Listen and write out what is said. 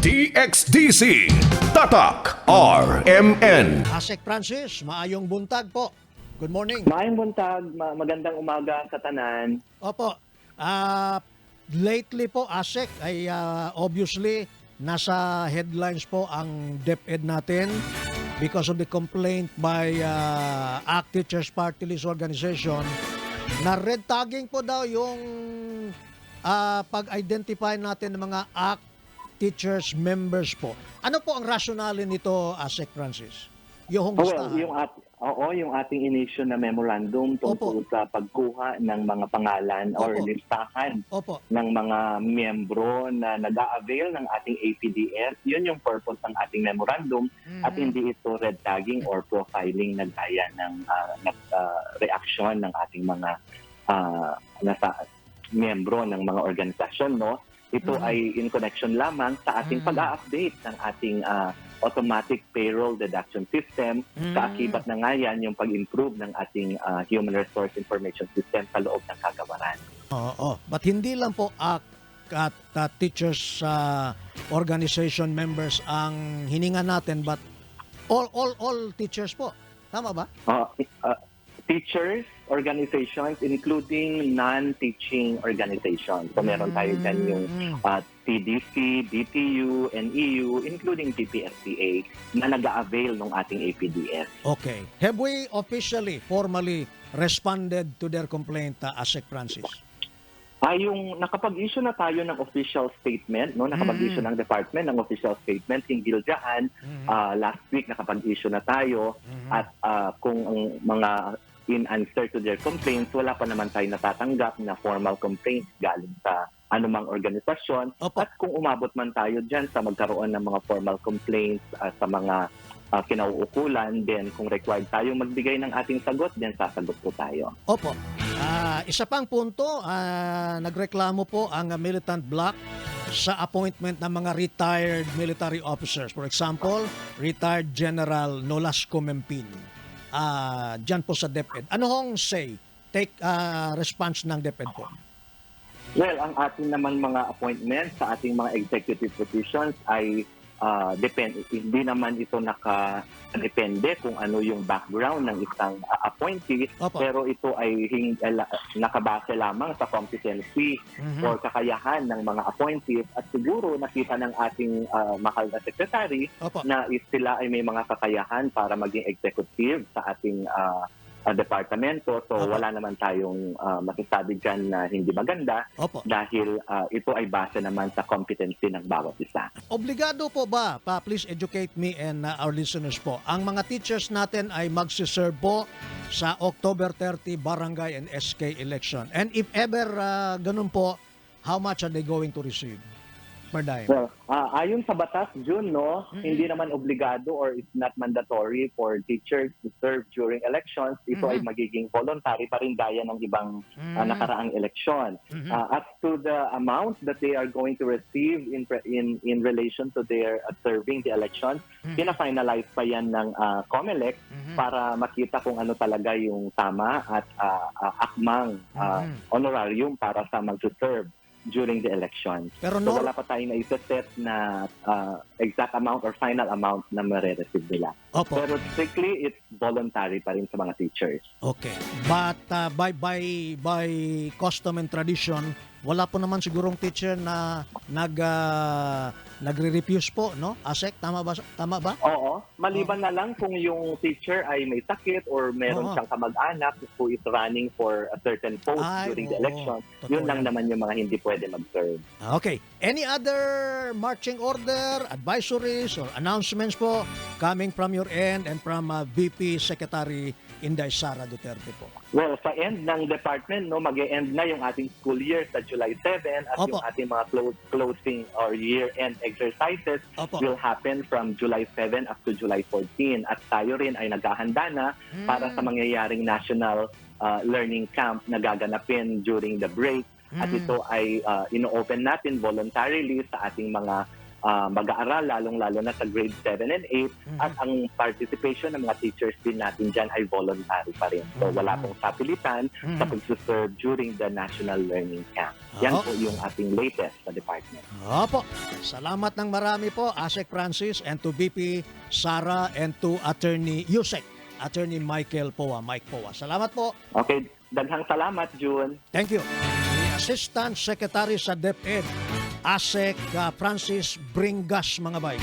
DXDC Tatak RMN. Asek Francis, maayong buntag po. Good morning. Maayong buntag, magandang umaga sa tanan. Opo. Lately po, Asek, ay obviously nasa headlines po ang DepEd natin because of the complaint by ACT Teachers Party List Organization na red tagging po daw yung pag-identify natin ng mga ACT teachers members po. Ano po ang rationale nito, Asek Francis? Yung listahan. Yung ating inisyu na memorandum tungkol sa pagkuha ng mga pangalan or listahan ng mga miyembro na nag-a-avail ng ating APDS. Yun yung purpose ng ating memorandum at hindi ito red tagging or profiling na gaya ng reaksyon ng ating mga nasa miyembro ng mga organisasyon, no? Ito ay in connection lamang sa ating pag-a-update ng ating automatic payroll deduction system. Kaakibat na nga yan yung pag-improve ng ating human resource information system sa loob ng kagawaran. Oo. But hindi lang po at teachers organization members ang hininga natin, but all teachers po. Tama ba? Teachers, organizations, including non-teaching organizations. So meron tayo dyan yung TDC, DTU, NEU, including PPSPA na nag-a-avail ng ating APDS. Okay. Have we officially, formally responded to their complaint, Asek Francis? Yung nakapag-issue na tayo ng official statement, no? Nakapag-issue ng department ng official statement hinggil dyan. Last week nakapag-issue na tayo at kung ang mga in answer to their complaints, wala pa naman tayo natatanggap na formal complaints galing sa anumang organisasyon. At kung umabot man tayo dyan sa magkaroon ng mga formal complaints sa mga kinauukulan, then kung required tayo magbigay ng ating sagot, then sasagot po tayo. Opo. Isa pang punto, nagreklamo po ang militant bloc sa appointment ng mga retired military officers. For example, retired General Nolasco Mempin. Diyan po sa DepEd. Ano hong take response ng DepEd po? Well, ang ating naman mga appointments sa ating mga executive positions ay hindi naman ito nakadepende kung ano yung background ng isang appointee, pero ito ay nakabase lamang sa competency or kakayahan ng mga appointees at siguro nakita ng ating mahal na secretary na sila ay may mga kakayahan para maging executive sa ating departamento. So wala naman tayong masasabi dyan na hindi maganda dahil ito ay base naman sa competency ng bawat isa. Obligado po ba, please educate me and our listeners po, ang mga teachers natin ay magsiserve po sa October 30 barangay and SK election? And if ever ganun po, how much are they going to receive per dime? Well, ayon sa batas, June, no, hindi naman obligado or it's not mandatory for teachers to serve during elections. Ito ay magiging voluntary pa rin gaya ng ibang nakaraang eleksyon. As to the amount that they are going to receive in relation to their serving the election, pina-finalize pa yan ng COMELEC para makita kung ano talaga yung tama at akmang honorarium para sa mag-serve during the election. Pero so wala pa tayong na-set na exact amount or final amount na marireceive nila. Pero strictly, it's voluntary pa rin sa mga teachers. Okay. But by custom and tradition, wala po naman sigurong teacher na nagre-refuse po, no? Asek, tama ba? Oo. Maliban na lang kung yung teacher ay may sakit or meron siyang kamag-anak who is running for a certain post during the election. Yun lang naman yung mga hindi pwede mag-serve. Okay. Any other marching order, advisories, or announcements po coming from your end and from VP Secretary Inday Sara Duterte po? Well, sa end ng department, no, mag-e-end na yung ating school year sa July 7 at yung ating mga closing or year-end exercises will happen from July 7 up to July 14. At tayo rin ay naghahanda na para sa mangyayaring national learning camp na gaganapin during the break. At ito ay ino-open natin voluntarily sa ating mga mag-aaral, lalong-lalo na sa grade 7 and 8. At ang participation ng mga teachers din natin dyan ay voluntary pa rin. So wala pong sapilitan sa pagsuserve during the National Learning Camp. Yan po yung ating latest sa department. Opo. Salamat ng marami po, ASEC Francis, and to VP Sara, and to Attorney Yusek, Attorney Mike Poa. Salamat po. Okay, daghang salamat, June. Thank you. The Assistant Secretary sa DepEd, ASEC Francis Bringas, mga bay.